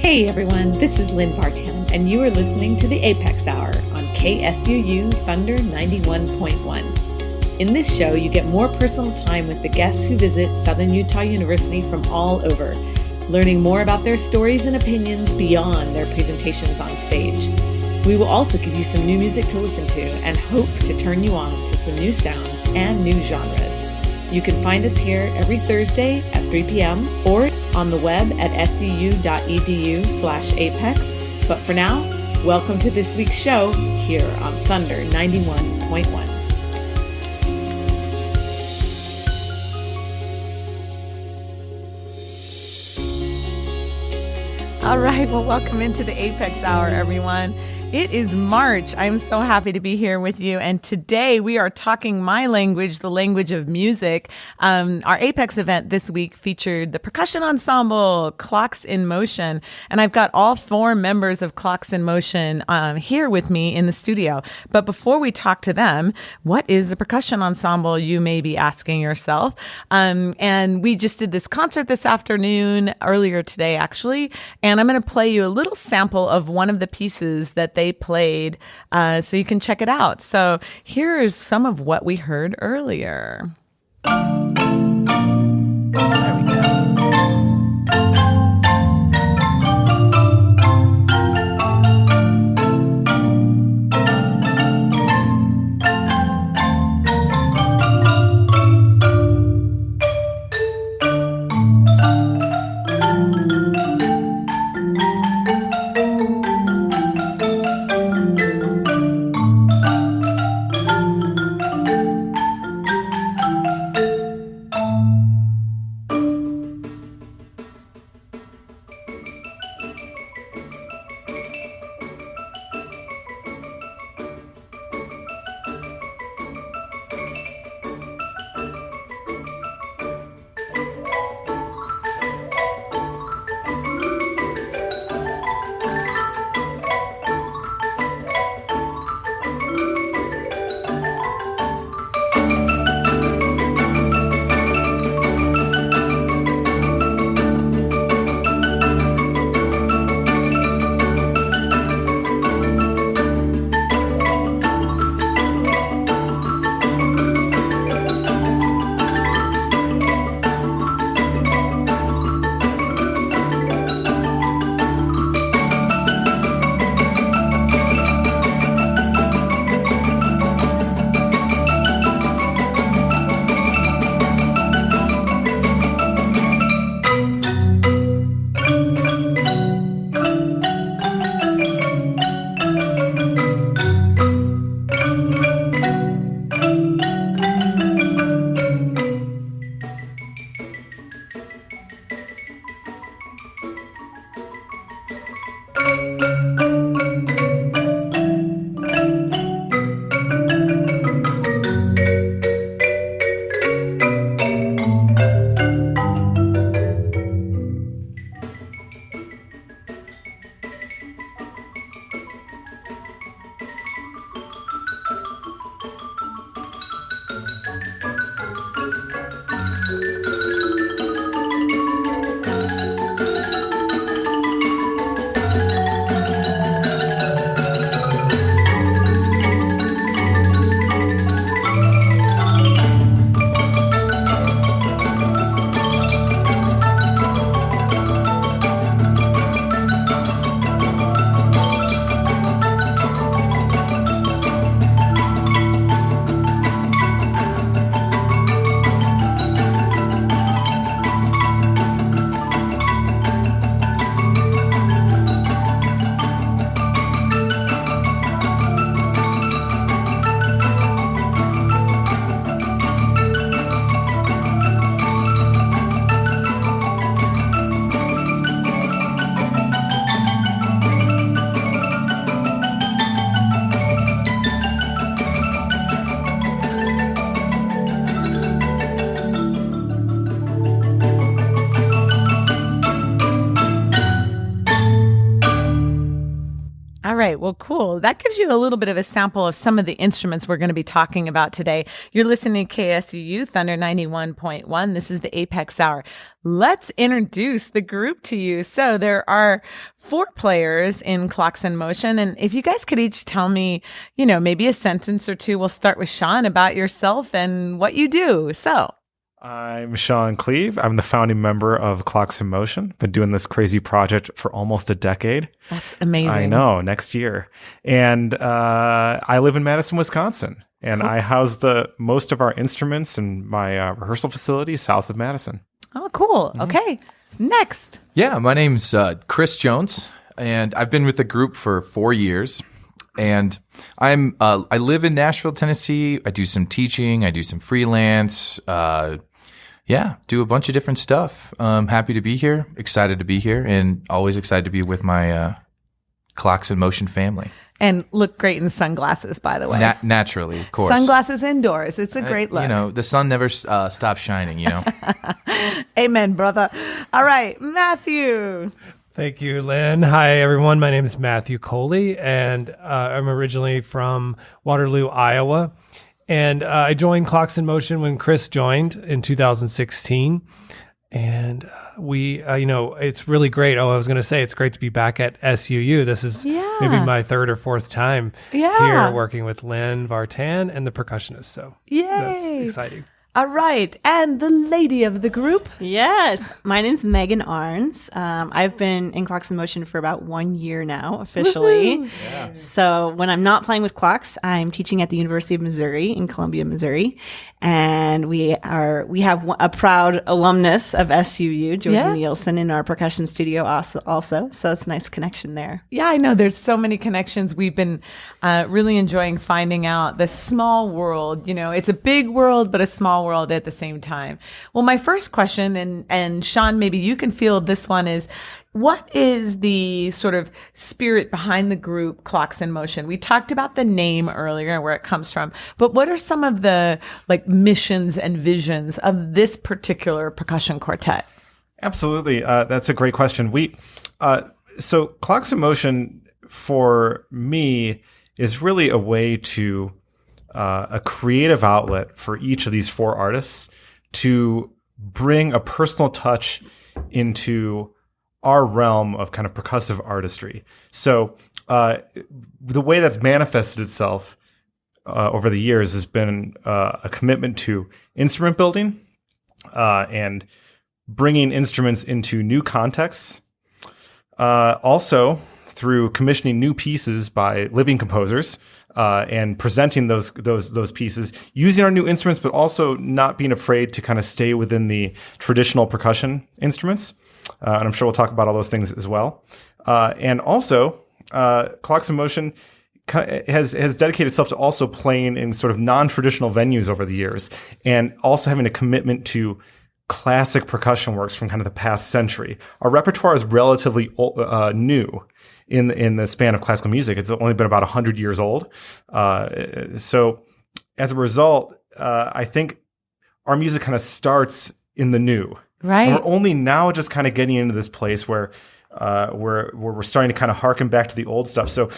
Hey everyone, this is Lynn Bartown, and you are listening to the A.P.E.X. Hour on KSUU Thunder 91.1. In this show, you get more personal time with the guests who visit Southern Utah University from all over, learning more about their stories and opinions beyond their presentations on stage. We will also give you some new music to listen to and hope to turn you on to some new sounds and new genres. You can find us here every Thursday at 3 p.m. or on the web at scu.edu/apex. But for now, welcome to this week's show here on Thunder 91.1. All right, well, welcome into the A.P.E.X. Hour, everyone. It is March. I'm so happy to be here with you. And today we are talking my language, the language of music. Our A.P.E.X. event this week featured the percussion ensemble, Clocks in Motion. And I've got all four members of Clocks in Motion here with me in the studio. But before we talk to them, what is a percussion ensemble, you may be asking yourself. And we just did this concert this afternoon, earlier today, actually. And I'm going to play you a little sample of one of the pieces that they played, so you can check it out. So here is some of what we heard earlier. There we go. All right. Well, cool. That gives you a little bit of a sample of some of the instruments we're going to be talking about today. You're listening to KSUU Thunder 91.1. This is the A.P.E.X. Hour. Let's introduce the group to you. So there are 4 players in Clocks in Motion. And if you guys could each tell me, maybe a sentence or two, we'll start with Sean about yourself and what you do. So I'm Sean Cleve. I'm the founding member of Clocks in Motion. Been doing this crazy project for almost a decade. That's amazing. I know, next year. And I live in Madison, Wisconsin. And cool. I house most of our instruments in my rehearsal facility south of Madison. Oh, cool. Mm-hmm. Okay. Next. Yeah, my name's Chris Jones, and I've been with the group for 4 years. And I live in Nashville, Tennessee. I do some teaching. I do some freelance. Do a bunch of different stuff. Happy to be here. Excited to be here, and always excited to be with my Clocks in Motion family. And look great in sunglasses, by the way. Naturally, of course. Sunglasses indoors. It's a great look. The sun never stops shining. Amen, brother. All right, Matthew. Thank you, Lynn. Hi, everyone. My name is Matthew Coley, and I'm originally from Waterloo, Iowa. And I joined Clocks in Motion when Chris joined in 2016. And we, it's really great. Oh, I was going to say, it's great to be back at SUU. This is maybe my 3rd or 4th time here working with Lynn Vartan and the percussionists. So that's exciting. All right. And the lady of the group? Yes. My name's Megan Arns. I've been in Clocks in Motion for about 1 year now, officially. Yeah. So when I'm not playing with clocks, I'm teaching at the University of Missouri in Columbia, Missouri. And we have a proud alumnus of SUU, Jordan Nielsen, in our percussion studio also. So it's a nice connection there. Yeah, I know. There's so many connections. We've been really enjoying finding out the small world. It's a big world, but a small world at the same time. Well, my first question, and Sean, maybe you can field this one, is what is the sort of spirit behind the group Clocks in Motion? We talked about the name earlier, where it comes from, but what are some of the missions and visions of this particular percussion quartet? Absolutely. That's a great question. So Clocks in Motion for me is really a way to a creative outlet for each of these 4 artists to bring a personal touch into our realm of kind of percussive artistry. So the way that's manifested itself over the years has been a commitment to instrument building and bringing instruments into new contexts. Also through commissioning new pieces by living composers and presenting those pieces using our new instruments, but also not being afraid to kind of stay within the traditional percussion instruments. And I'm sure we'll talk about all those things as well. And also, Clocks in Motion has dedicated itself to also playing in sort of non-traditional venues over the years, and also having a commitment to classic percussion works from kind of the past century. Our repertoire is relatively new in the span of classical music. It's only been about 100 years old. So as a result, I think our music kind of starts in the new. Right. And we're only now just kind of getting into this place where we're starting to kind of harken back to the old stuff. So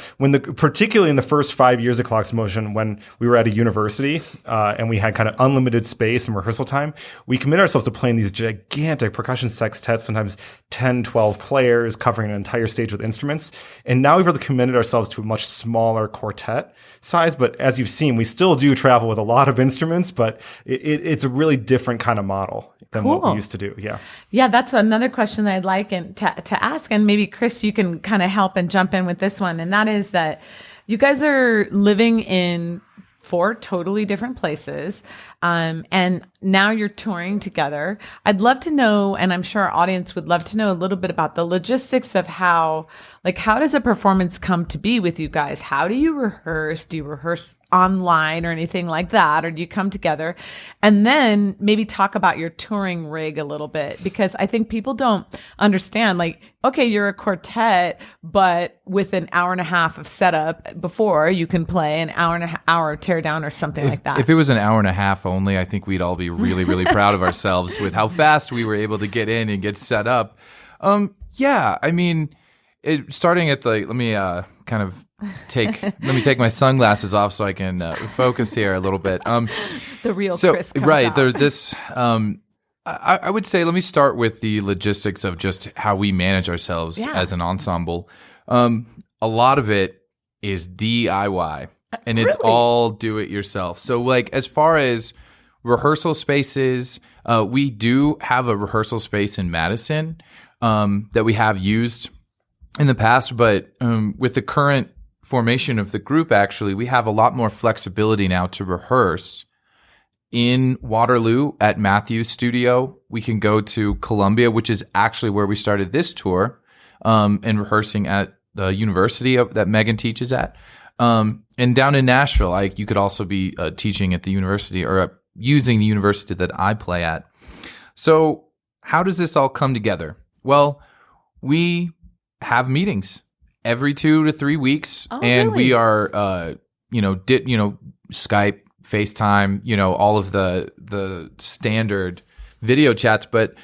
particularly in the first 5 years of Clocks in Motion, when we were at a university and we had kind of unlimited space and rehearsal time, we committed ourselves to playing these gigantic percussion sextets, sometimes 10, 12 players covering an entire stage with instruments. And now we've really committed ourselves to a much smaller quartet size. But as you've seen, we still do travel with a lot of instruments, but it's a really different kind of model than what we used to do. Yeah. Yeah, that's another question that I'd like to ask. And maybe, Chris, you can kind of help and jump in with this one. And that is that you guys are living in 4 totally different places. And now you're touring together. I'd love to know, and I'm sure our audience would love to know a little bit about the logistics of how does a performance come to be with you guys? How do you rehearse? Do you rehearse online or anything like that? Or do you come together? And then maybe talk about your touring rig a little bit, because I think people don't understand, okay, you're a quartet, but with an hour and a half of setup before you can play an hour tear down or something like that. If it was an hour and a half only, I think we'd all be really, really proud of ourselves with how fast we were able to get in and get set up. Starting at let me kind of let me take my sunglasses off so I can focus here a little bit. The real so Chris comes right out. there's this. I would say let me start with the logistics of just how we manage ourselves as an ensemble. A lot of it is DIY, and it's all do it yourself. So like as far as rehearsal spaces, we do have a rehearsal space in Madison that we have used in the past, but with the current formation of the group, actually, we have a lot more flexibility now to rehearse in Waterloo at Matthew's studio. We can go to Columbia, which is actually where we started this tour, and rehearsing at the university that Megan teaches at. And down in Nashville, you could also be teaching at the university or using the university that I play at. So how does this all come together? Well, we have meetings every 2 to 3 weeks, and we are, Skype, FaceTime, all of the standard video chats. But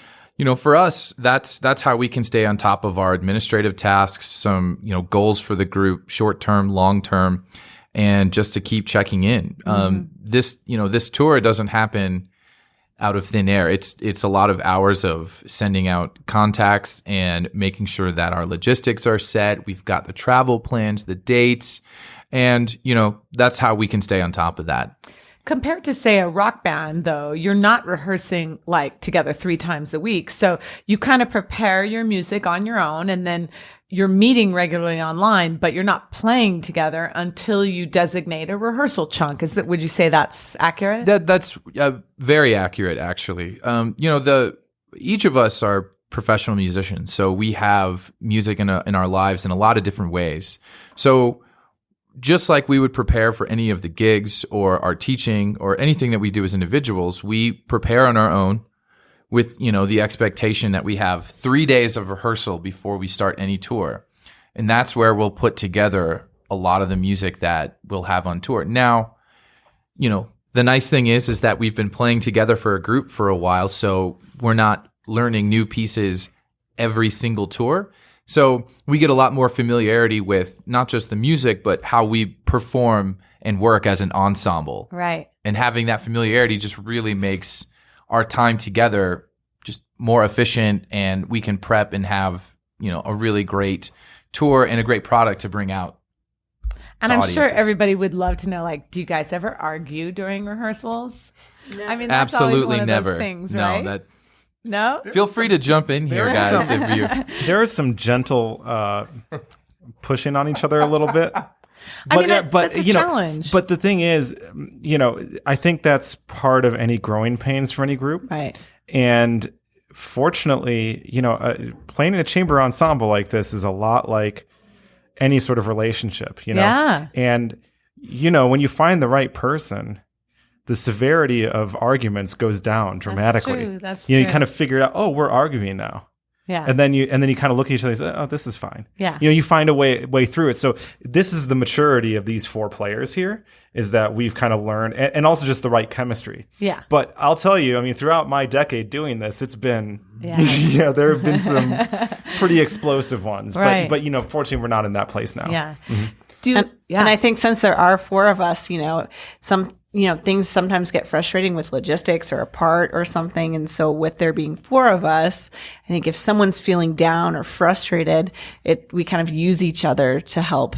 for us, that's how we can stay on top of our administrative tasks, some goals for the group, short term, long term, and just to keep checking in. This tour doesn't happen out of thin air. It's a lot of hours of sending out contacts and making sure that our logistics are set. We've got the travel plans, the dates, and that's how we can stay on top of that. Compared to, say, a rock band, though, you're not rehearsing like together 3 times a week. So you kind of prepare your music on your own, and then you're meeting regularly online, but you're not playing together until you designate a rehearsal chunk. Would you say that's accurate? That's very accurate, actually. Each of us are professional musicians, so we have music in our lives in a lot of different ways. So just like we would prepare for any of the gigs or our teaching or anything that we do as individuals, we prepare on our own with, the expectation that we have 3 days of rehearsal before we start any tour. And that's where we'll put together a lot of the music that we'll have on tour. Now, the nice thing is that we've been playing together for a group for a while, so we're not learning new pieces every single tour. So we get a lot more familiarity with not just the music, but how we perform and work as an ensemble. Right. And having that familiarity just really makes our time together just more efficient, and we can prep and have, a really great tour and a great product to bring out. And I'm audiences. sure everybody would love to know, do you guys ever argue during rehearsals? No. I mean, that's absolutely always one of never. Those things, right? No? Feel free to jump in here, guys. There is some gentle pushing on each other a little bit. That's a challenge. But the thing is, I think that's part of any growing pains for any group. Right. And fortunately, playing in a chamber ensemble like this is a lot like any sort of relationship, Yeah. And, when you find the right person, the severity of arguments goes down dramatically. That's true. You kind of figure out, oh, we're arguing now. Yeah. And then you kind of look at each other and say, oh, this is fine. Yeah. You find a way through it. So this is the maturity of these 4 players here, is that we've kind of learned, and also just the right chemistry. Yeah. But I'll tell you, throughout my decade doing this, it's been, there have been some pretty explosive ones. Right. But fortunately, we're not in that place now. Yeah. Mm-hmm. And I think since there are 4 of us, things sometimes get frustrating with logistics or a part or something. And so with there being 4 of us, I think if someone's feeling down or frustrated, we kind of use each other to help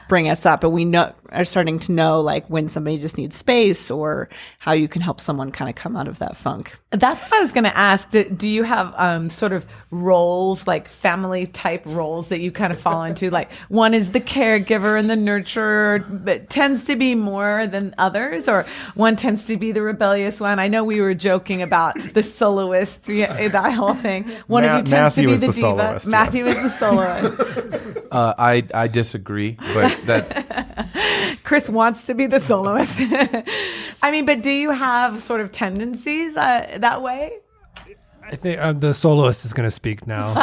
bring us up. And we are starting to know when somebody just needs space or how you can help someone kind of come out of that funk. That's what I was going to ask. Do you have sort of roles, like family type roles that you kind of fall into? One is the caregiver and the nurturer, but tends to be more than others, or one tends to be the rebellious one. I know we were joking about the soloist, that whole thing. One of you tends Matthew to be is the the diva. soloist, Matthew is the soloist. I disagree, but that Chris wants to be the soloist. But do you have sort of tendencies that way? I think the soloist is going to speak now.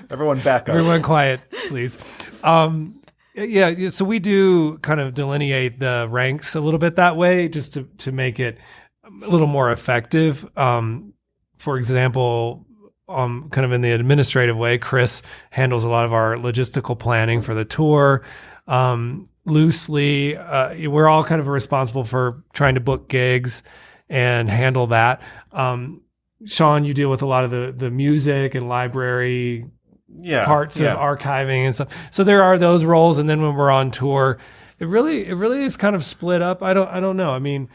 Everyone back up. Everyone quiet, please. So we do kind of delineate the ranks a little bit that way, just to make it a little more effective. For example, kind of in the administrative way. Chris handles a lot of our logistical planning for the tour. Loosely, we're all kind of responsible for trying to book gigs and handle that. Sean, you deal with a lot of the music and library parts of archiving and stuff. So there are those roles, and then when we're on tour, it really is kind of split up. I don't know. I mean,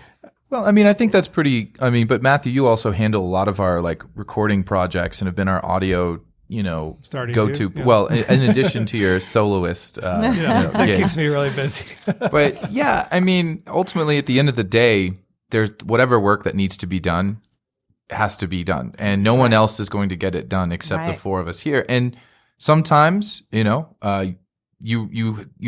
I think that's pretty. But Matthew, you also handle a lot of our like recording projects and have been our audio, go-to. Yeah. Well, in addition to your soloist, that gig. keeps me really busy. But yeah, ultimately, at the end of the day, there's whatever work that needs to be done has to be done, and no one else is going to get it done except the four of us here. And sometimes, you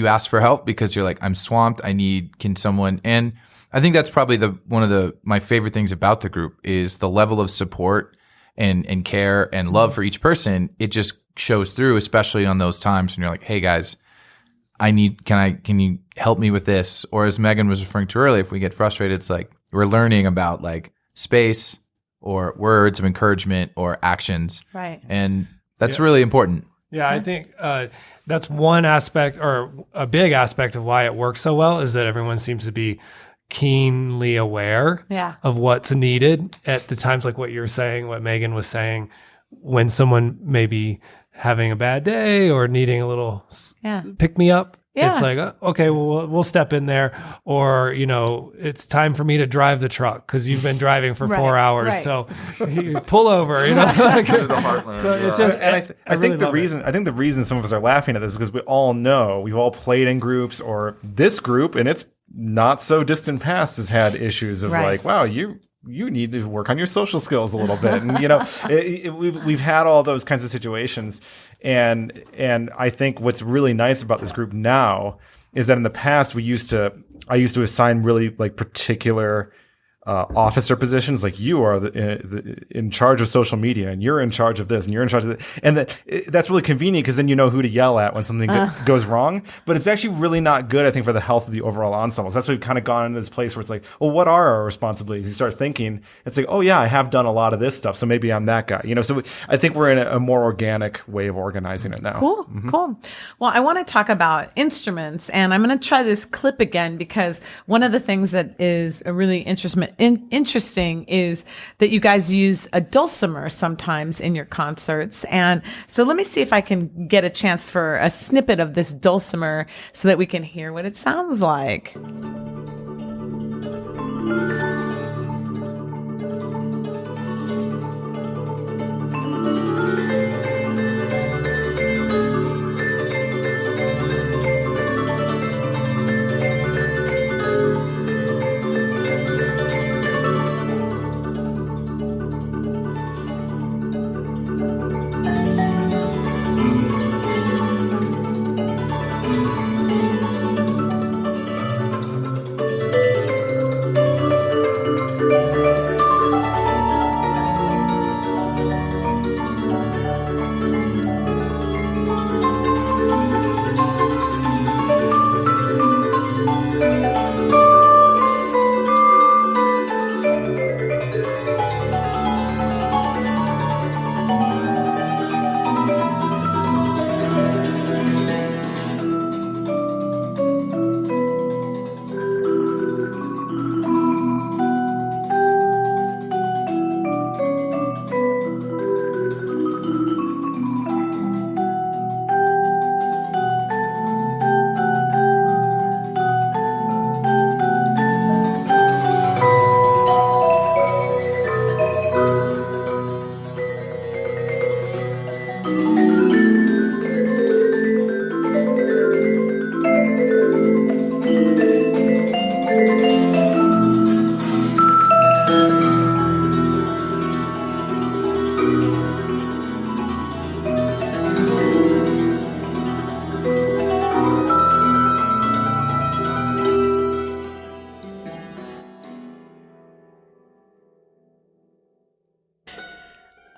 ask for help because you're like, I'm swamped. Can someone? And I think that's probably one of my favorite things about the group is the level of support and care and love for each person. It just shows through, especially on those times when you're like, hey guys, can you help me with this? Or as Megan was referring to earlier, if we get frustrated, it's like we're learning about like space or words of encouragement or actions. Right. And that's really important. Yeah, I think that's one aspect, or a big aspect of why it works so well, is that everyone seems to be keenly aware of what's needed at the times, like what you're saying, what Megan was saying, when someone may be having a bad day or needing a little pick me up. Yeah. It's like, okay, well, we'll step in there. Or, it's time for me to drive the truck because you've been driving for 4 hours. Right. So you pull over, To the heartland. So it's just, And I think the reason some of us are laughing at this is because we all know we've all played in groups, or this group in its not so distant past has had issues of like, wow, you need to work on your social skills a little bit, and we've had all those kinds of situations, and I think what's really nice about this group now is that in the past I used to assign really like particular officer positions, like you are in charge of social media, and you're in charge of this, and you're in charge of that, and that's really convenient because then you know who to yell at when something goes wrong. But it's actually really not good, I think, for the health of the overall ensemble. So that's why we've kind of gone into this place where it's like, well, what are our responsibilities? You start thinking, it's like, oh yeah, I have done a lot of this stuff, so maybe I'm that guy. So I think we're in a more organic way of organizing it now. Cool. Well, I want to talk about instruments, and I'm going to try this clip again because one of the things that is really interesting is that you guys use a dulcimer sometimes in your concerts. And so let me see if I can get a chance for a snippet of this dulcimer so that we can hear what it sounds like.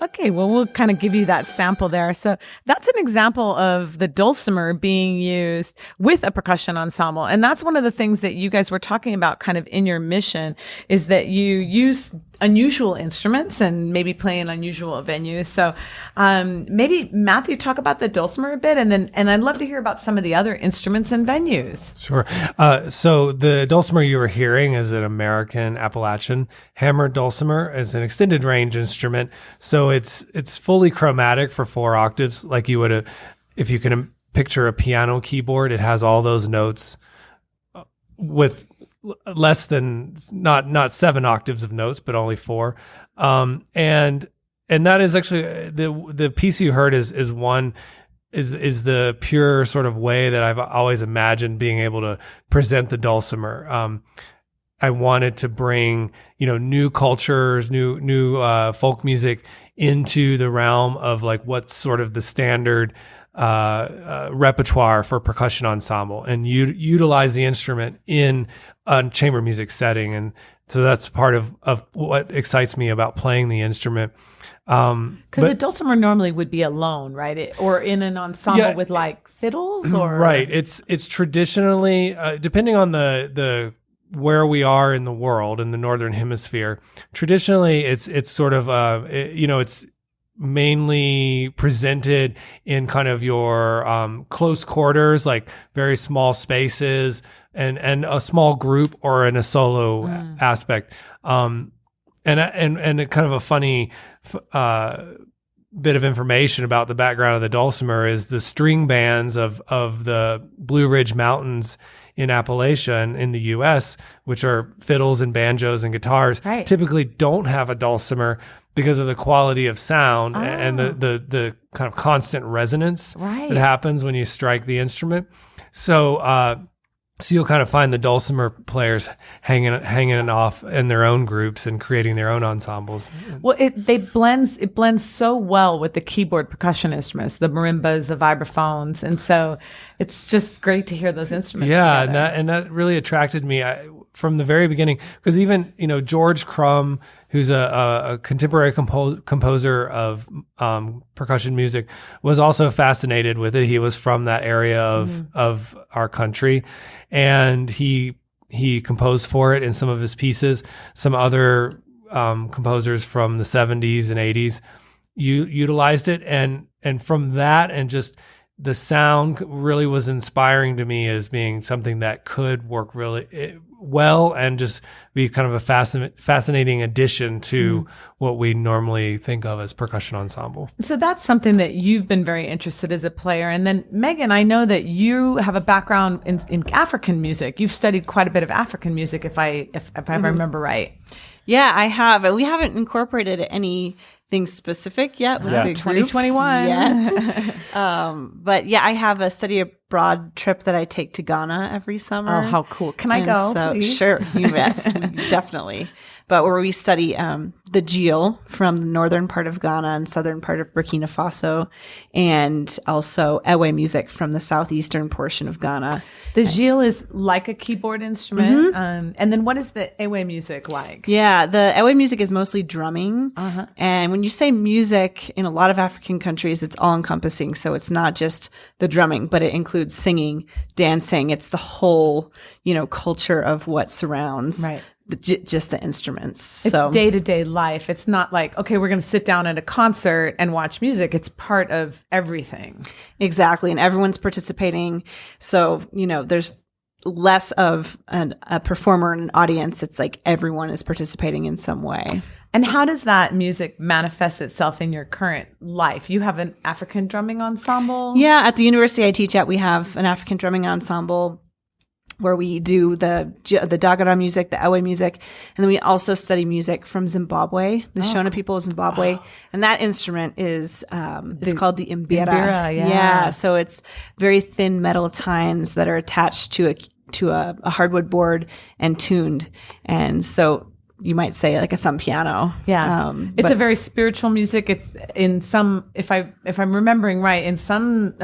Okay, well, we'll kind of give you that sample there. So that's an example of the dulcimer being used with a percussion ensemble. And that's one of the things that you guys were talking about kind of in your mission, is that you use unusual instruments and maybe play in unusual venues. So maybe Matthew, talk about the dulcimer a bit, and I'd love to hear about some of the other instruments and venues. Sure. So the dulcimer you were hearing is an American Appalachian hammered dulcimer. It's an extended range instrument. So it's fully chromatic for 4 octaves, like you would if you can picture a piano keyboard. It has all those notes with less than not 7 octaves of notes, but only 4. And that is actually the piece you heard is the pure sort of way that I've always imagined being able to present the dulcimer. I wanted to bring, new cultures, new folk music into the realm of like what's sort of the standard repertoire for percussion ensemble, and utilize the instrument in a chamber music setting. And so that's part of what excites me about playing the instrument. Because the dulcimer normally would be alone, right? Or in an ensemble with like fiddles, or right. It's traditionally depending on the where we are in the world in the northern hemisphere. Traditionally, it's sort of it's mainly presented in kind of your close quarters, like very small spaces, and a small group or in a solo aspect. And a kind of a funny bit of information about the background of the dulcimer is the string bands of the Blue Ridge Mountains in Appalachia and in the U.S., which are fiddles and banjos and guitars, typically don't have a dulcimer because of the quality of sound and the kind of constant resonance that happens when you strike the instrument. So you'll kind of find the dulcimer players hanging it off in their own groups and creating their own ensembles. Well, it blends so well with the keyboard percussion instruments, the marimbas, the vibraphones, and so it's just great to hear those instruments. Yeah, together. and that really attracted me from the very beginning, because even George Crumb, who's a contemporary composer of percussion music, was also fascinated with it. He was from that area of our country, and he composed for it in some of his pieces. Some other composers from the 70s and 80s utilized it, and from that, and just the sound really was inspiring to me as being something that could work really well and just be kind of a fascinating addition to what we normally think of as percussion ensemble. So that's something that you've been very interested as a player. And then Megan, I know that you have a background in African music. You've studied quite a bit of African music, if I remember right. Yeah, I have. We haven't incorporated anything specific yet with the 2021 yet. But yeah, I have a study abroad trip that I take to Ghana every summer. Oh, how cool. Can I go, please? Sure. Yes, definitely. But where we study the Jil from the northern part of Ghana and southern part of Burkina Faso, and also Ewe music from the southeastern portion of Ghana. The Jil is like a keyboard instrument. And then what is the Ewe music like? Yeah, the Ewe music is mostly drumming. And when you say music in a lot of African countries, it's all encompassing. So it's not just the drumming, but it includes singing, dancing. It's the whole, culture of what surrounds just the instruments. It's day-to-day life. It's not like, okay, we're going to sit down at a concert and watch music. It's part of everything. Exactly. And everyone's participating. So, there's less of a performer and an audience. It's like everyone is participating in some way. And how does that music manifest itself in your current life? You have an African drumming ensemble? Yeah. At the university I teach at, we have an African drumming ensemble where we do the Dagara music, the Ewe music, and then we also study music from Zimbabwe, the Shona people of Zimbabwe, and that instrument is called the imbira. Yeah, so it's very thin metal tines that are attached to a hardwood board and tuned, and so you might say like a thumb piano. Yeah. It's a very spiritual music. It's in some, if I'm remembering right, in some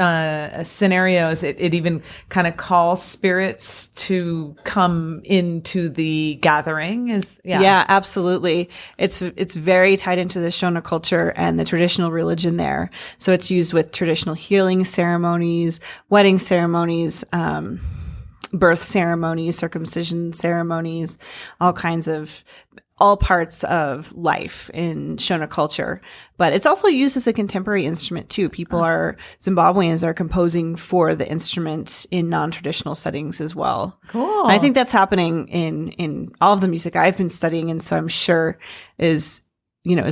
scenarios, it even kind of calls spirits to come into the gathering. Yeah, absolutely. It's very tied into the Shona culture and the traditional religion there. So it's used with traditional healing ceremonies, wedding ceremonies, birth ceremonies, circumcision ceremonies, all kinds of all parts of life in Shona culture. But it's also used as a contemporary instrument too. Zimbabweans are composing for the instrument in non-traditional settings as well. Cool. And I think that's happening in all of the music I've been studying, and so I'm sure is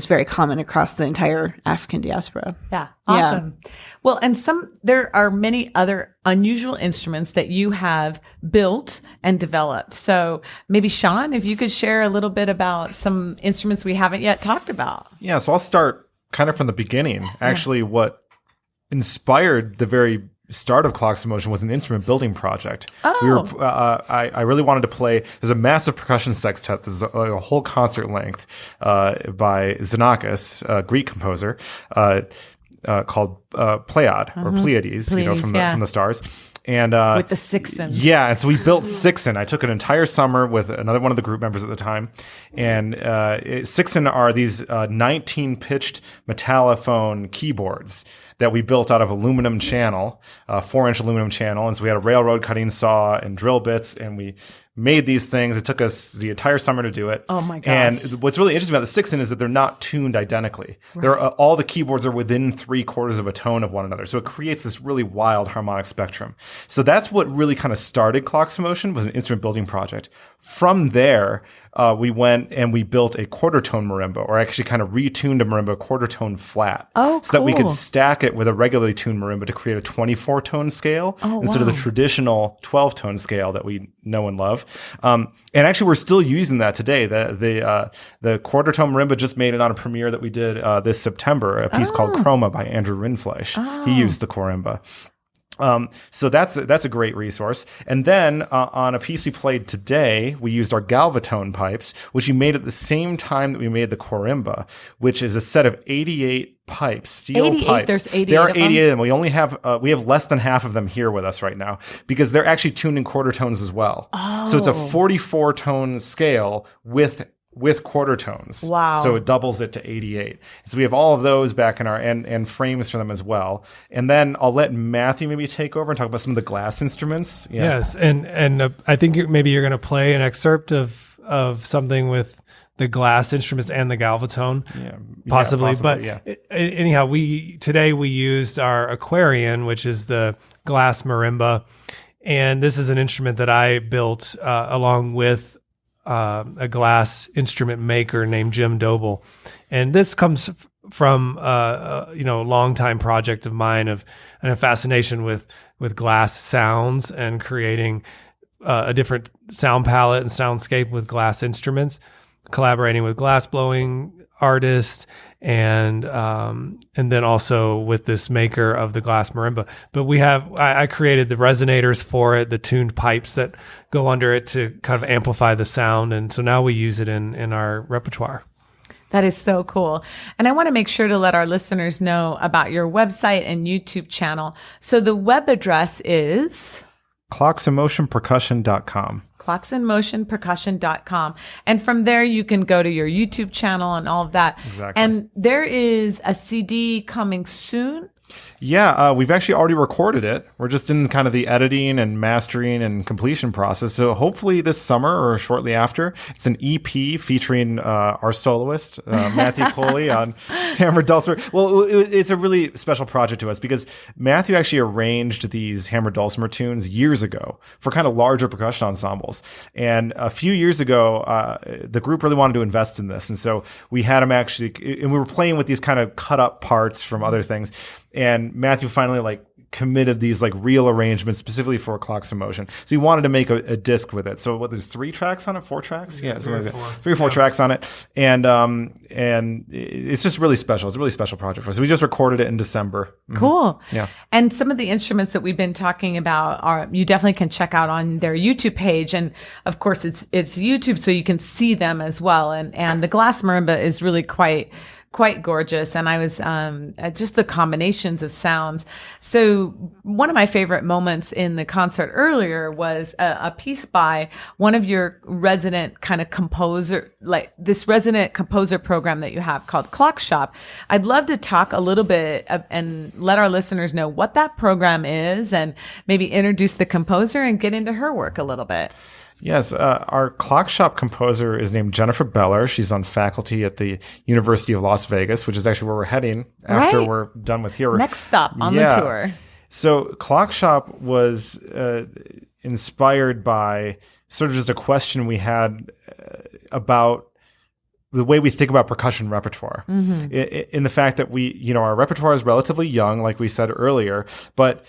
very common across the entire African diaspora. Yeah. Awesome. Yeah. Well, and there are many other unusual instruments that you have built and developed. So maybe Sean, if you could share a little bit about some instruments we haven't yet talked about. Yeah. So I'll start kind of from the beginning. Actually, what inspired the very start of Clocks in Motion was an instrument building project. I really wanted to play. There's a massive percussion sextet. This is a whole concert length by Xenakis, a Greek composer, called Pleiad or Pleiades, from the stars. And with the Sixen. Yeah, and so we built Sixen. I took an entire summer with another one of the group members at the time. And Sixen are these 19-pitched metallophone keyboards that we built out of aluminum channel, 4-inch aluminum channel. And so we had a railroad cutting saw and drill bits, and we made these things. It took us the entire summer to do it. Oh my gosh. And what's really interesting about the Sixen is that they're not tuned identically. Right. All the keyboards are within 3/4 of a tone of one another. So it creates this really wild harmonic spectrum. So that's what really kind of started Clocks in Motion, was an instrument building project. From there, we went and we built a quarter tone marimba, or actually kind of retuned a marimba quarter tone flat. Oh, so that we could stack it with a regularly tuned marimba to create a 24-tone scale instead of the traditional 12-tone scale that we know and love. And actually, we're still using that today. The quarter tone marimba just made it on a premiere that we did this September, a piece called Chroma by Andrew Rindfleisch. He used the marimba. So that's a great resource. And then on a piece we played today, we used our Galvatone pipes, which we made at the same time that we made the Corimba, which is a set of 88 pipes, steel pipes. There's 88. There are 88 of them. We only have we have less than half of them here with us right now because they're actually tuned in quarter tones as well. So it's a 44-tone scale with quarter tones. Wow. So it doubles it to 88. So we have all of those back in our and frames for them as well. And then I'll let Matthew maybe take over and talk about some of the glass instruments. Yeah. Yes. And I think maybe you're going to play an excerpt of something with the glass instruments and the Galvatone, possibly. But anyhow, today we used our Aquarian, which is the glass marimba. And this is an instrument that I built along with a glass instrument maker named Jim Doble. And this comes from a long-time project of mine and a fascination with glass sounds and creating a different sound palette and soundscape with glass instruments, collaborating with glass blowing artists, and then also with this maker of the glass marimba. But I created the resonators for it, the tuned pipes that go under it to kind of amplify the sound, and so now we use it in our repertoire. That is so cool. And I want to make sure to let our listeners know about your website and YouTube channel. So the web address is clocksinmotionpercussion.com. clocksinmotionpercussion.com. And from there, you can go to your YouTube channel and all of that. Exactly. And there is a CD coming soon. Yeah, we've actually already recorded it. We're just in kind of the editing and mastering and completion process. So hopefully this summer or shortly after, it's an EP featuring our soloist, Matthew Coley, on hammered dulcimer. Well, it's a really special project to us because Matthew actually arranged these hammered dulcimer tunes years ago for kind of larger percussion ensembles. And a few years ago, the group really wanted to invest in this. And so we had him actually, and we were playing with these kind of cut up parts from other things. And Matthew finally committed these real arrangements specifically for Clocks in Motion. So he wanted to make a disc with it. So there's 3 tracks on it, 4 tracks? Yeah, something like that. 3 or 4 tracks on it. And it's just really special. It's a really special project for us. So we just recorded it in December. Mm-hmm. Cool. Yeah. And some of the instruments that we've been talking about you definitely can check out on their YouTube page. And of course it's YouTube, so you can see them as well. And the glass marimba is really quite gorgeous. And I was just the combinations of sounds. So one of my favorite moments in the concert earlier was a piece by one of your resident kind of composer, like this resident composer program that you have called Clock Shop. I'd love to talk a little bit and let our listeners know what that program is and maybe introduce the composer and get into her work a little bit. Yes, our clock shop composer is named Jennifer Beller. She's on faculty at the University of Las Vegas, which is actually where we're heading after Right. we're done with here. Next stop on the tour. So clock shop was inspired by sort of just a question we had about the way we think about percussion repertoire, in the fact that our repertoire is relatively young, like we said earlier, but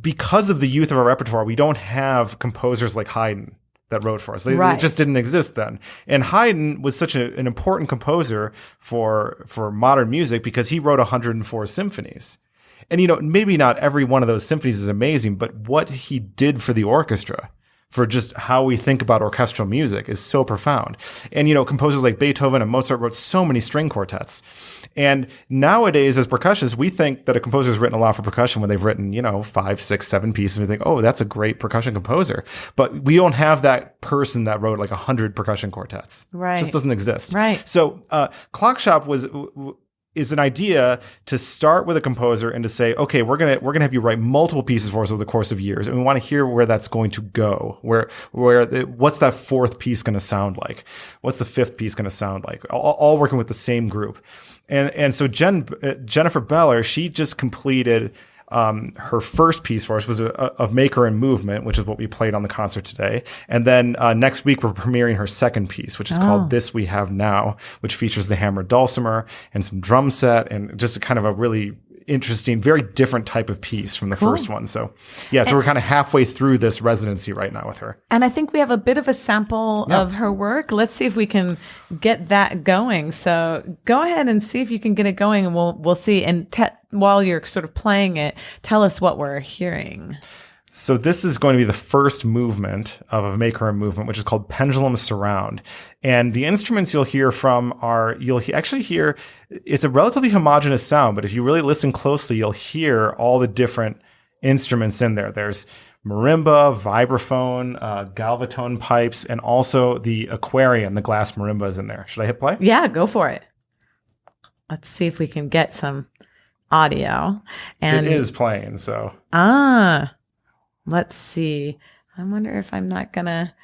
because of the youth of our repertoire, we don't have composers like Haydn that wrote for us. It just didn't exist then. And Haydn was such an important composer for modern music because he wrote 104 symphonies. And, maybe not every one of those symphonies is amazing, but what he did for the orchestra, for just how we think about orchestral music, is so profound. And, composers like Beethoven and Mozart wrote so many string quartets. And nowadays, as percussionists, we think that a composer's written a lot for percussion when they've written, 5, 6, 7 pieces. And we think, oh, that's a great percussion composer. But we don't have that person that wrote like 100 percussion quartets. Right. It just doesn't exist. Right. So Clock Shop is an idea to start with a composer and to say, okay, we're gonna have you write multiple pieces for us over the course of years, and we want to hear where that's going to go. What's that fourth piece going to sound like? What's the fifth piece going to sound like? All working with the same group, and so Jennifer Beller, she just completed. Her first piece for us was of Maker and Movement, which is what we played on the concert today. And then next week, we're premiering her second piece, which is called This We Have Now, which features the hammered dulcimer and some drum set and just kind of a really interesting, very different type of piece from the first one. So, so we're kind of halfway through this residency right now with her. And I think we have a bit of a sample of her work. Let's see if we can get that going. So go ahead and see if you can get it going, and we'll see. And while you're sort of playing it, tell us what we're hearing. So this is going to be the first movement of a Maker and Movement, which is called Pendulum Surround. And the instruments you'll hear from you'll actually hear, it's a relatively homogeneous sound, but if you really listen closely, you'll hear all the different instruments in there. There's marimba, vibraphone, galvatone pipes, and also the aquarium, the glass marimba is in there. Should I hit play? Yeah, go for it. Let's see if we can get some audio. And it is playing, so. Let's see. I wonder if I'm not gonna.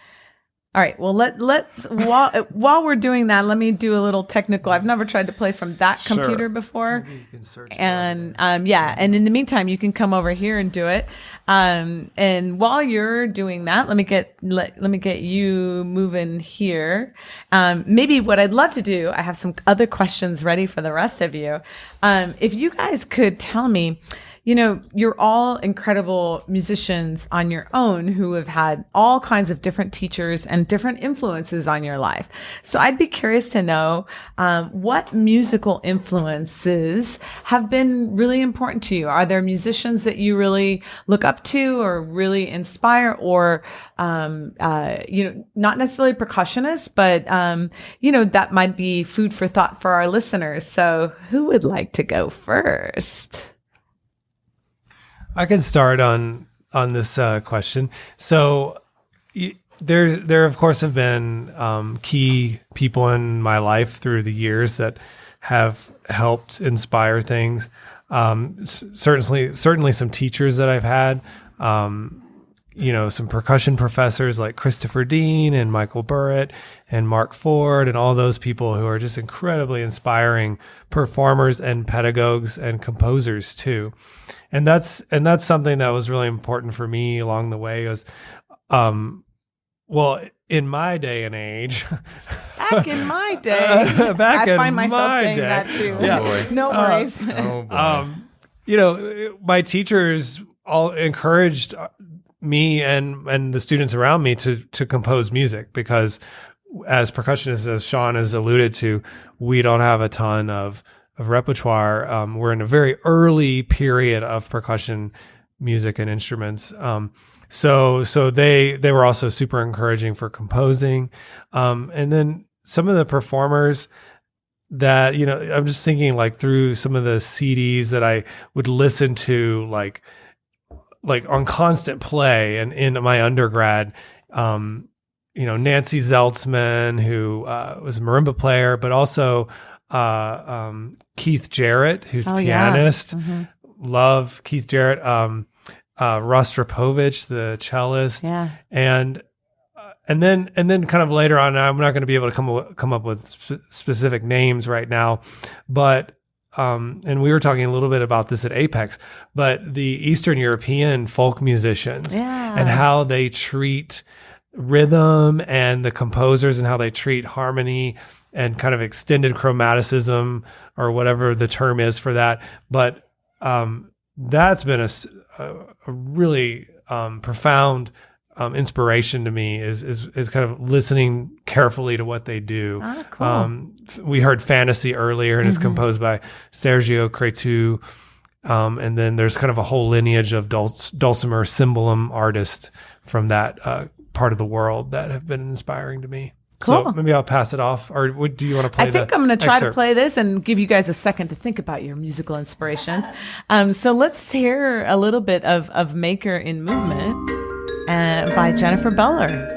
All right. Well, let's while we're doing that, let me do a little technical. I've never tried to play from that computer before. Maybe you can search and and in the meantime, you can come over here and do it. And while you're doing that, let me get you moving here. Maybe what I'd love to do, I have some other questions ready for the rest of you. If you guys could tell me. You're all incredible musicians on your own who have had all kinds of different teachers and different influences on your life. So I'd be curious to know what musical influences have been really important to you. Are there musicians that you really look up to or really inspire, or not necessarily percussionists, but that might be food for thought for our listeners. So who would like to go first? I can start on this question. So there of course have been key people in my life through the years that have helped inspire things. Certainly some teachers that I've had. Some percussion professors like Christopher Dean and Michael Burrett and Mark Ford and all those people who are just incredibly inspiring performers and pedagogues and composers too. And that's something that was really important for me along the way was, in my day and age, back in my day, I find myself saying that too. Oh, boy. No worries. My teachers all encouraged me and the students around me to compose music, because as percussionists, as Sean has alluded to, we don't have a ton of repertoire. We're in a very early period of percussion music and instruments. So they were also super encouraging for composing. And then some of the performers that, I'm just thinking like through some of the CDs that I would listen to, like on constant play and in my undergrad, Nancy Zeltzman, who was a marimba player, but also Keith Jarrett, who's pianist. Yeah. Mm-hmm. Love Keith Jarrett. Rostropovich, the cellist. Yeah. And then kind of later on, I'm not going to be able to come up with specific names right now, but and we were talking a little bit about this at A.P.E.X, but the Eastern European folk musicians and how they treat rhythm, and the composers and how they treat harmony and kind of extended chromaticism, or whatever the term is for that. But that's been a really profound inspiration to me, is kind of listening carefully to what they do. Cool. We heard Fantasy earlier, and it's composed by Sergio Cretu. And then there's kind of a whole lineage of dulcimer cymbalum artists from that part of the world that have been inspiring to me. Cool. So maybe I'll pass it off, or do you want to play? I think I'm going to try to play this and give you guys a second to think about your musical inspirations. So let's hear a little bit of Maker in Movement by Jennifer Beller.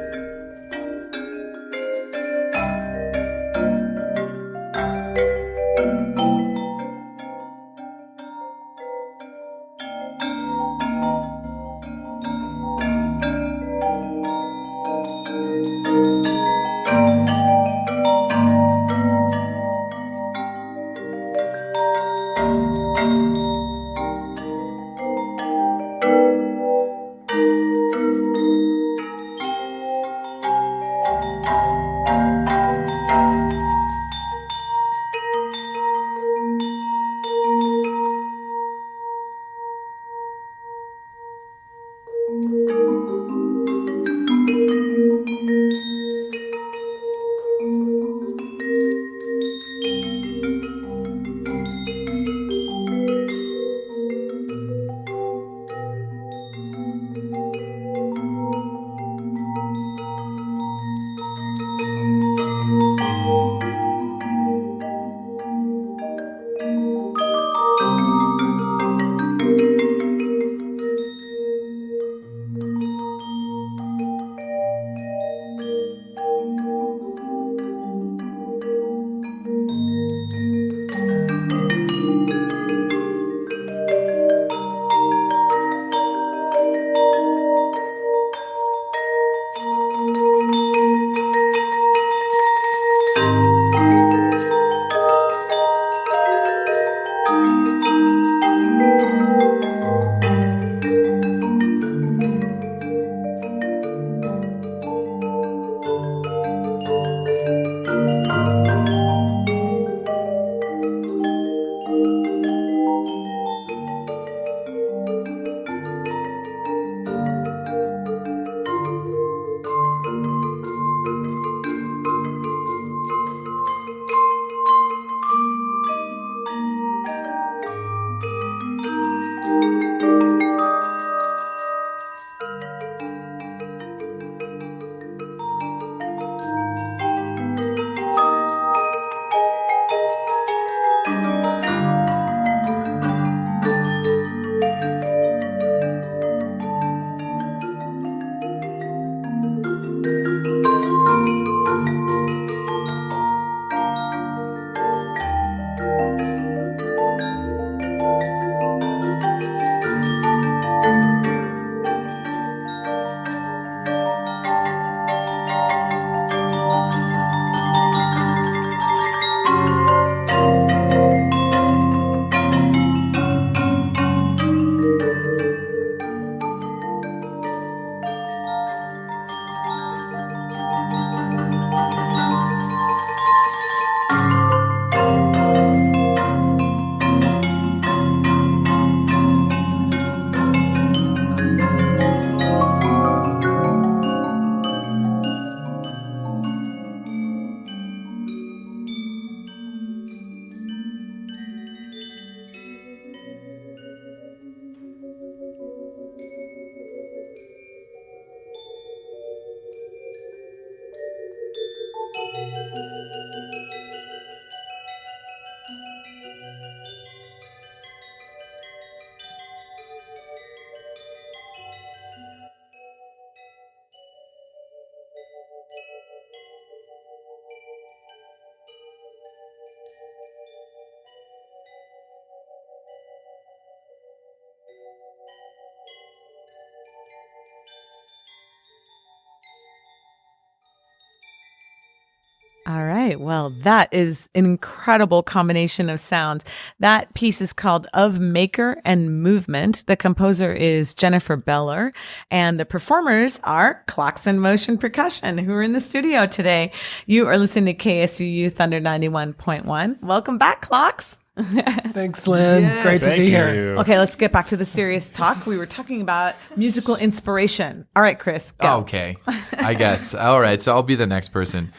All right. Well, that is an incredible combination of sounds. That piece is called Of Maker and Movement. The composer is Jennifer Beller, and the performers are Clocks in Motion Percussion, who are in the studio today. You are listening to KSUU Thunder 91.1. Welcome back, Clocks. Thanks, Lynn. Great to be here. you. Okay, let's get back to the serious talk. We were talking about musical inspiration. All right, Chris, go. Okay, I guess. All right, so I'll be the next person.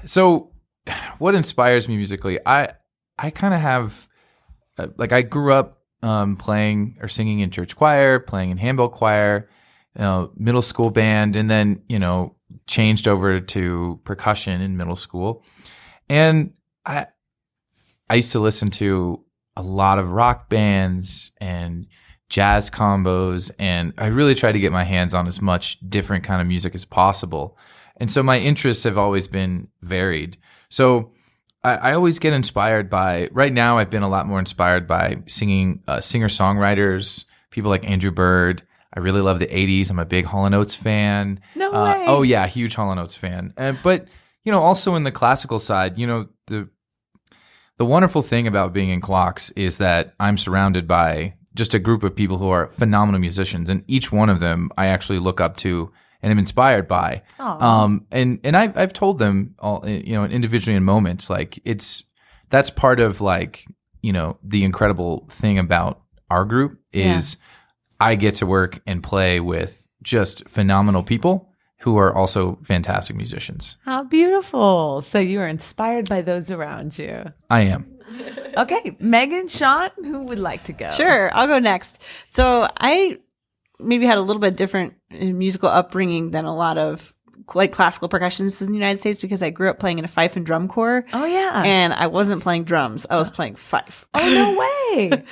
So what inspires me musically? I kind of have, I grew up playing or singing in church choir, playing in handbell choir, middle school band, and then, changed over to percussion in middle school. And I used to listen to a lot of rock bands and jazz combos, and I really tried to get my hands on as much different kind of music as possible. And so my interests have always been varied. So I always get inspired by, right now I've been a lot more inspired by singing singer-songwriters, people like Andrew Bird. I really love the 80s. I'm a big Hall & Oates fan. No way. Oh yeah, huge Hall & Oates fan. But, also in the classical side, the wonderful thing about being in Clocks is that I'm surrounded by just a group of people who are phenomenal musicians, and each one of them I actually look up to and am inspired by. And I've told them all, individually in moments, that's part of the incredible thing about our group is I get to work and play with just phenomenal people who are also fantastic musicians. How beautiful. So you are inspired by those around you. I am. Okay, Megan, Sean, who would like to go? Sure, I'll go next. So I maybe had a little bit different musical upbringing than a lot of classical percussionists in the United States because I grew up playing in a fife and drum corps. Oh, yeah. And I wasn't playing drums. I was playing fife. Oh, no way.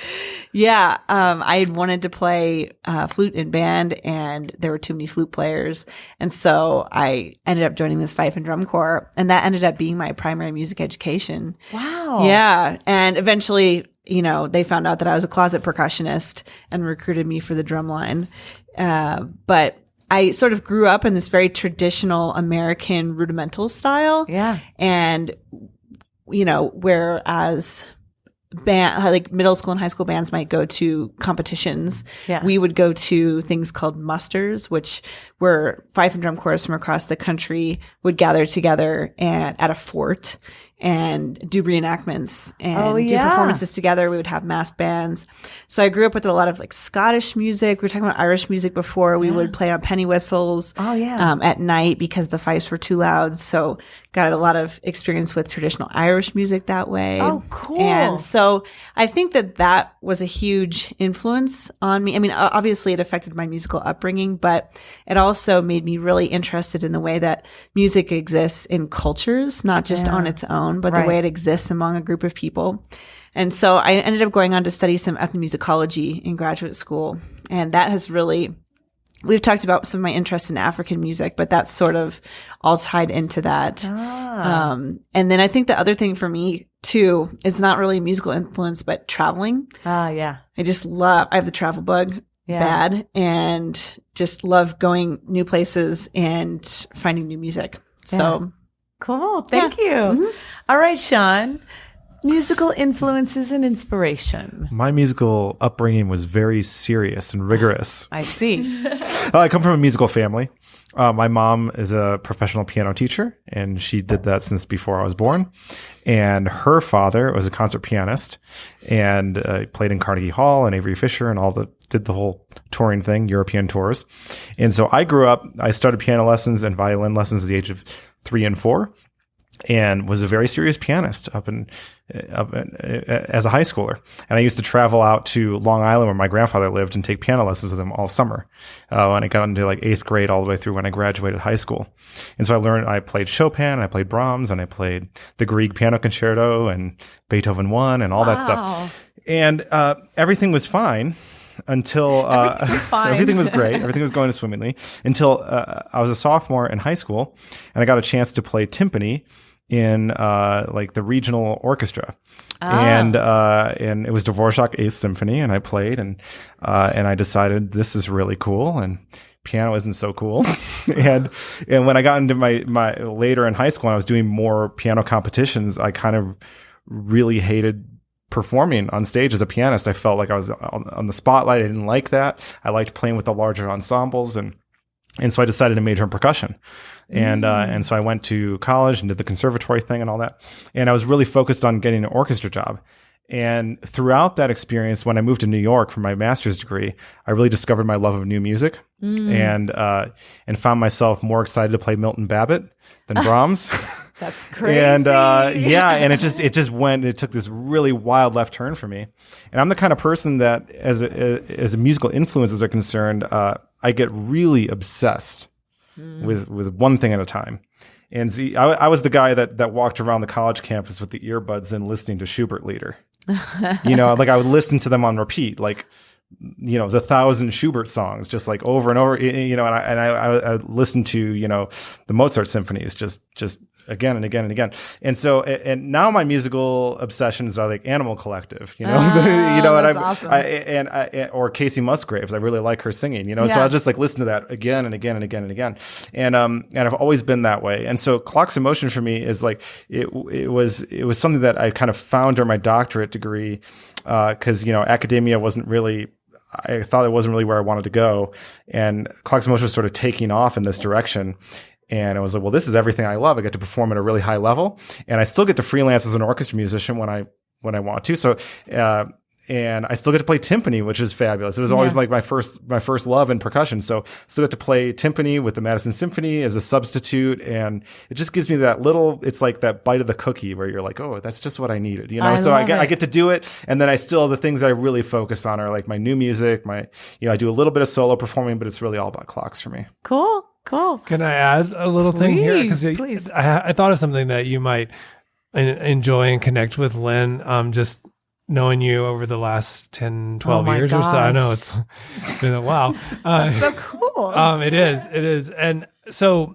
Yeah. I had wanted to play flute in band, and there were too many flute players. And so I ended up joining this fife and drum corps, and that ended up being my primary music education. Wow. Yeah. And eventually, they found out that I was a closet percussionist and recruited me for the drum line. But I sort of grew up in this very traditional American rudimental style. Yeah. And, whereas middle school and high school bands might go to competitions, we would go to things called musters, which were fife and drum corps from across the country would gather together at a fort and do reenactments and do performances together. We would have masked bands. So I grew up with a lot of Scottish music. We were talking about Irish music before. We would play on penny whistles at night because the fifes were too loud. So got a lot of experience with traditional Irish music that way. Oh, cool. And so I think that was a huge influence on me. I mean, obviously it affected my musical upbringing, but it also made me really interested in the way that music exists in cultures, not just on its own, but the way it exists among a group of people. And so I ended up going on to study some ethnomusicology in graduate school. And that has really, we've talked about some of my interest in African music, but that's sort of all tied into that. And then I think the other thing for me too is not really musical influence, but traveling. Yeah. I just I have the travel bug bad, and just love going new places and finding new music. So cool. Thank you. Mm-hmm. All right, Sean. Musical influences and inspiration. My musical upbringing was very serious and rigorous. I see. I come from a musical family. My mom is a professional piano teacher, and she did that since before I was born. And her father was a concert pianist and played in Carnegie Hall and Avery Fisher and did the whole touring thing, European tours. And so I grew up, I started piano lessons and violin lessons at the age of 3 and 4. And was a very serious pianist up as a high schooler. And I used to travel out to Long Island where my grandfather lived and take piano lessons with him all summer. When I got into 8th grade all the way through when I graduated high school. And so I played Chopin, I played Brahms, and I played the Grieg Piano Concerto and Beethoven 1 and all that stuff. And everything was fine. Until everything was great, everything was going swimmingly until I was a sophomore in high school, and I got a chance to play timpani in like the regional orchestra. And it was Dvorak Eighth Symphony, and I played, and I decided this is really cool, and piano isn't so cool. and when I got into my later in high school, and I was doing more piano competitions, I kind of really hated performing on stage as a pianist. I felt like I was on the spotlight. I didn't like that. I liked playing with the larger ensembles, and so I decided to major in percussion. And so I went to college and did the conservatory thing and all that. And I was really focused on getting an orchestra job. And throughout that experience, when I moved to New York for my master's degree, I really discovered my love of new music and found myself more excited to play Milton Babbitt than Brahms. That's crazy. And and it took this really wild left turn for me. And I'm the kind of person that, as a musical influences are concerned, I get really obsessed with one thing at a time. And see, I was the guy that walked around the college campus with the earbuds and listening to Schubert Lieder. Like I would listen to them on repeat, like, the 1,000 Schubert songs, just like over and over, and I listened to, the Mozart symphonies, just again and again and again. And so, and now my musical obsessions are like Animal Collective, that's awesome. Or Casey Musgraves. I really like her singing, so I'll just like listen to that again and again and again and again. And I've always been that way. And so Clocks in Motion for me is like, it was something that I kind of found during my doctorate degree, cause academia wasn't really, I thought it wasn't really where I wanted to go. And Clocks in Motion was sort of taking off in this direction. And I was like, well, this is everything I love. I get to perform at a really high level, and I still get to freelance as an orchestra musician when I want to. So, and I still get to play timpani, which is fabulous. It was always like my first love in percussion. So still get to play timpani with the Madison Symphony as a substitute. And it just gives me that it's like that bite of the cookie where you're like, oh, that's just what I needed, So I get to do it. And then the things that I really focus on are like my new music, I do a little bit of solo performing, but it's really all about clocks for me. Cool. Can I add a little thing here? Please. I thought of something that you might enjoy and connect with, Lynn. Just knowing you over the last 10, 12 years or so. I know it's been a while. That's so cool. It is. And so,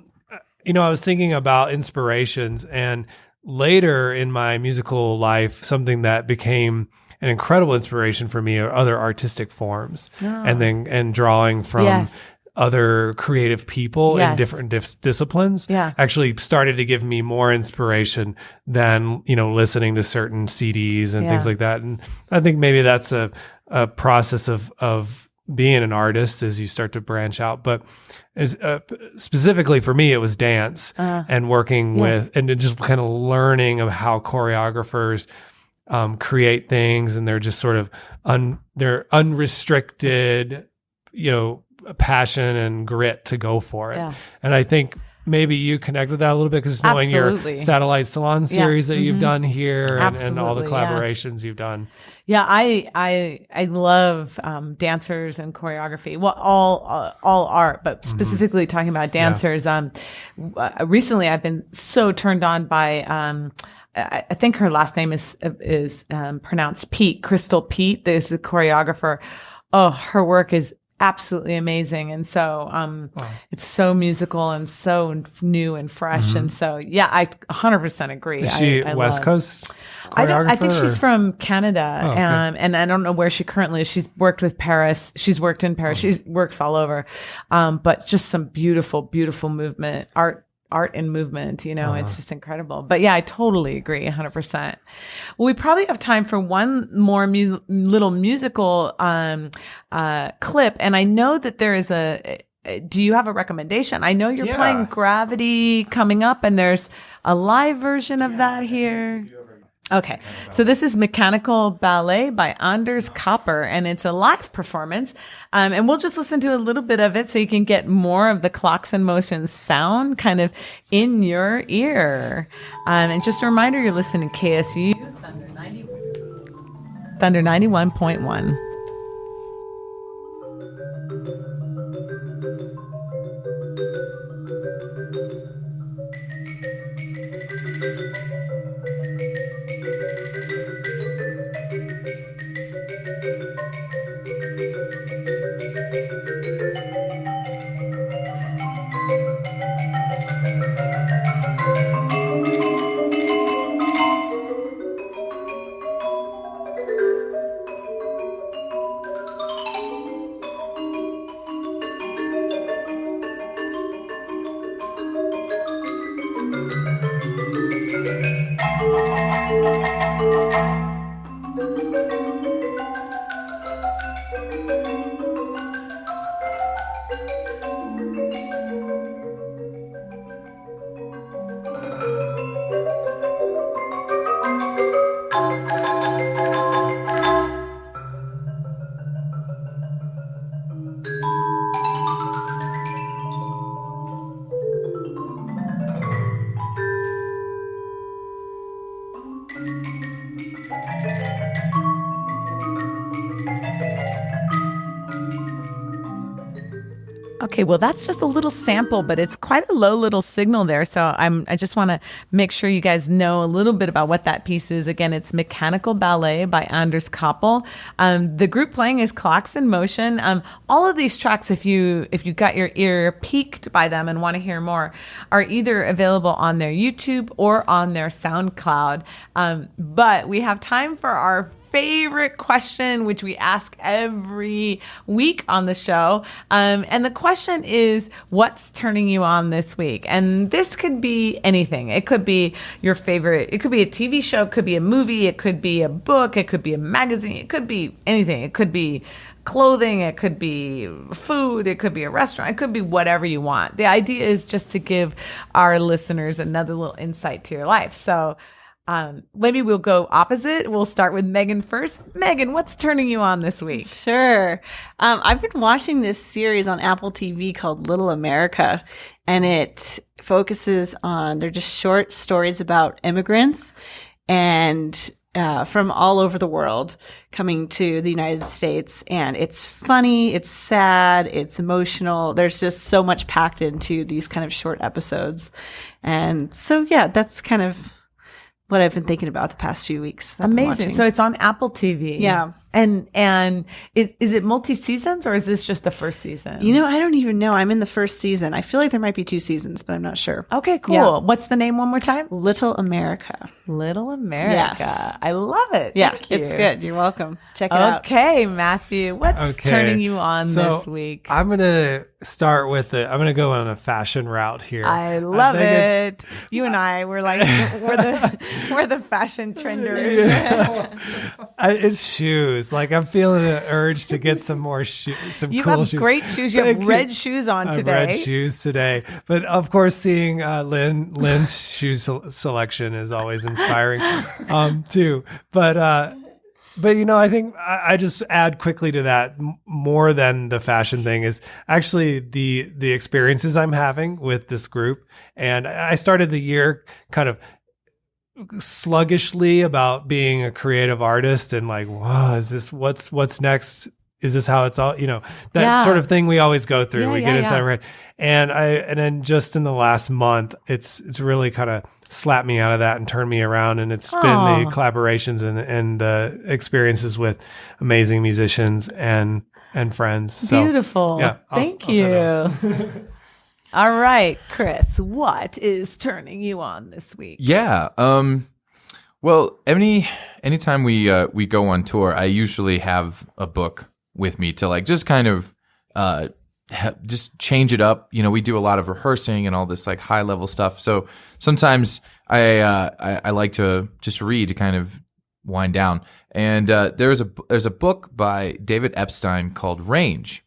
I was thinking about inspirations, and later in my musical life, something that became an incredible inspiration for me are other artistic forms, and drawing from other creative people in different disciplines actually started to give me more inspiration than, listening to certain CDs and things like that. And I think maybe that's a process of being an artist as you start to branch out. But specifically for me, it was dance and working with, and just kind of learning of how choreographers create things, and they're just sort of they're unrestricted, passion and grit to go for it. Yeah. And I think maybe you connect with that a little bit because knowing your Satellite Salon series that you've done here and all the collaborations you've done. Yeah, I love dancers and choreography. Well, all art, but specifically talking about dancers. Recently, I've been so turned on by. I think her last name is pronounced Pete, Crystal Pete. This is a choreographer. Oh, her work is absolutely amazing. And so it's so musical and so new and fresh. And so, I 100% agree. Is she West Coast choreographer? I think she's from Canada. And I don't know where she currently is. She's worked with Paris. She's worked in Paris. She works all over. But just some beautiful, beautiful movement, art and movement, it's just incredible. But I totally agree 100%. Well, we probably have time for one more little musical clip. And I know that there is do you have a recommendation? I know you're playing Gravity coming up, and there's a live version of that here. Okay, so this is Mechanical Ballet by Anders Kapper, and it's a live performance. And we'll just listen to a little bit of it so you can get more of the Clocks in Motion sound kind of in your ear. And just a reminder, you're listening to KSU Thunder 91.1. Okay, well, that's just a little sample, but it's quite a low little signal there. So I just want to make sure you guys know a little bit about what that piece is. Again, it's Mechanical Ballet by Anders Koppel. The group playing is Clocks in Motion. All of these tracks, if you got your ear piqued by them and want to hear more, are either available on their YouTube or on their SoundCloud. But we have time for our favorite question, which we ask every week on the show. And the question is, what's turning you on this week? And this could be anything. It could be your favorite. It could be a TV show. It could be a movie. It could be a book. It could be a magazine. It could be anything. It could be clothing. It could be food. It could be a restaurant. It could be whatever you want. The idea is just to give our listeners another little insight to your life. So maybe we'll go opposite. We'll start with Megan first. Megan, what's turning you on this week? Sure. I've been watching this series on Apple TV called Little America, and it focuses on, they're just short stories about immigrants and from all over the world coming to the United States. And it's funny, it's sad, it's emotional. There's just so much packed into these kind of short episodes. And so, yeah, that's kind of what I've been thinking about the past few weeks. Amazing. So it's on Apple TV. Yeah. And is it multi-seasons or is this just the first season? You know, I don't even know. I'm in the first season. I feel like there might be 2 seasons, but I'm not sure. Okay, cool. Yeah. What's the name one more time? Little America. Little America. Yes. I love it. Yeah, Thank you. it's good. You're welcome. Check it out. Okay, Matthew, what's turning you on this week? I'm going to start with I'm going to go on a fashion route here. I love it. You and I, we're the fashion trenders. Yeah. It's shoes. Like I'm feeling an urge to get some more shoes. You have great shoes. You have red shoes on today. Red shoes today. But of course, seeing Lynn's shoe selection is always inspiring too. But you know, I think I just add quickly to that more than the fashion thing is actually the experiences I'm having with this group. And I started the year kind of sluggishly about being a creative artist and like, wow, is this what's next? Is this how it's all, you know, that sort of thing we always go through. We get inside right. And then just in the last month, it's really kind of slapped me out of that and turned me around. And it's been the collaborations and the experiences with amazing musicians and friends. So, beautiful. Yeah. Thank you. All right, Chris, what is turning you on this week? Yeah. Well, anytime we go on tour, I usually have a book with me to like just kind of just change it up. You know, we do a lot of rehearsing and all this like high level stuff. So sometimes I like to just read to kind of wind down. And there's a book by David Epstein called Range.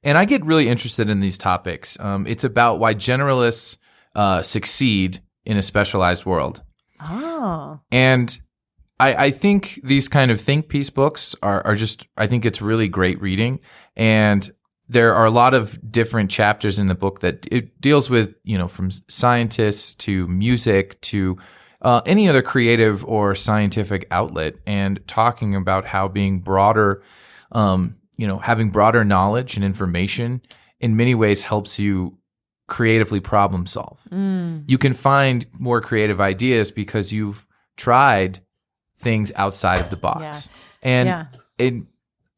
And I get really interested in these topics. It's about why generalists succeed in a specialized world. Oh. And I think these kind of think piece books are just, I think it's really great reading. And there are a lot of different chapters in the book that it deals with, you know, from scientists to music to any other creative or scientific outlet, and talking about how being broader, having broader knowledge and information in many ways helps you creatively problem solve. You can find more creative ideas because you've tried things outside of the box. And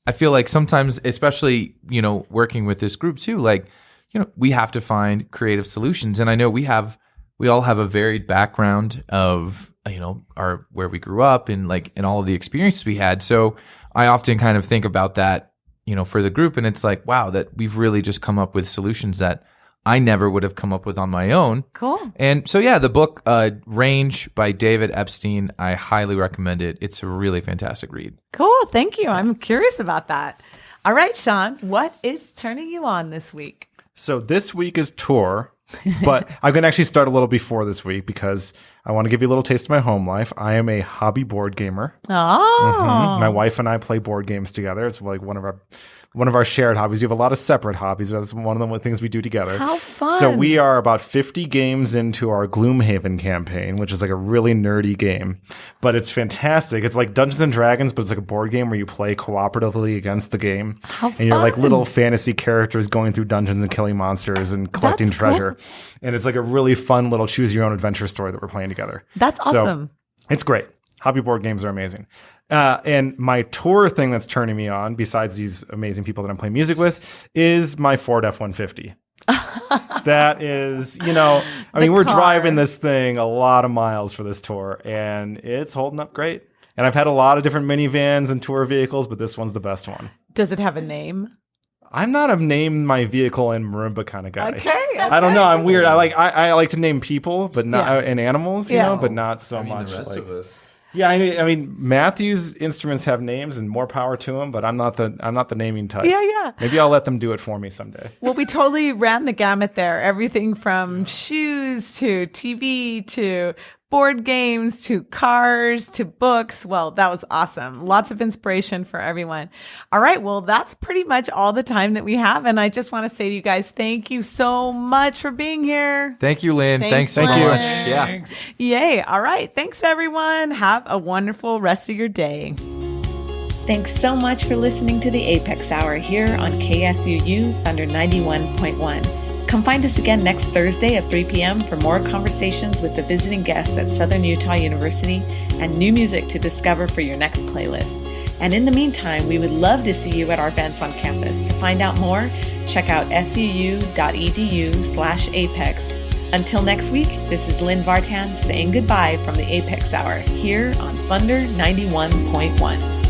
I feel like sometimes, especially, you know, working with this group too, like, you know, we have to find creative solutions. And I know we all have a varied background of, you know, where we grew up and all of the experiences we had. So I often kind of think about that, you know, for the group. And it's like, wow, that we've really just come up with solutions that I never would have come up with on my own. Cool. And so, yeah, the book Range by David Epstein, I highly recommend it. It's a really fantastic read. Cool. Thank you. I'm curious about that. All right, Sean, what is turning you on this week? So this week is tour, but I'm going to actually start a little before this week because I want to give you a little taste of my home life. I am a hobby board gamer. Oh. My wife and I play board games together. It's like one of our shared hobbies. You have a lot of separate hobbies, but that's one of the things we do together. How fun. So we are about 50 games into our Gloomhaven campaign, which is like a really nerdy game, but it's fantastic. It's like Dungeons and Dragons, but it's like a board game where you play cooperatively against the game. How and you're like fun. little fantasy characters going through dungeons and killing monsters and collecting That's cool. treasure. And it's like a really fun little choose your own adventure story that we're playing together. That's awesome. So it's great. Hobby board games are amazing. And my tour thing that's turning me on, besides these amazing people that I'm playing music with, is my Ford F-150. That is, we're car. driving this thing a lot of miles for this tour, and it's holding up great. And I've had a lot of different minivans and tour vehicles, but this one's the best one. Does it have a name? I'm not a name my vehicle and marimba kind of guy. Okay. I don't know. I'm weird. I like to name people, but not and animals, Yeah. but not so much. The rest like- of us. Yeah, I mean, Matthew's instruments have names, and more power to him. But I'm not the naming type. Yeah. Maybe I'll let them do it for me someday. Well, we totally ran the gamut there. Everything from shoes to TV to board games to cars to books. Well, that was awesome. Lots of inspiration for everyone. All right. Well, that's pretty much all the time that we have. And I just want to say to you guys, thank you so much for being here. Thank you, Lynn. Thanks so Lynn. much. Yeah. Yay. All right. Thanks, everyone. Have a wonderful rest of your day. Thanks so much for listening to the A.P.E.X. Hour here on KSUU Thunder 91.1. Come find us again next Thursday at 3 p.m. for more conversations with the visiting guests at Southern Utah University and new music to discover for your next playlist. And in the meantime, we would love to see you at our events on campus. To find out more, check out suu.edu/APEX. Until next week, this is Lynn Vartan saying goodbye from the A.P.E.X. Hour here on Thunder 91.1.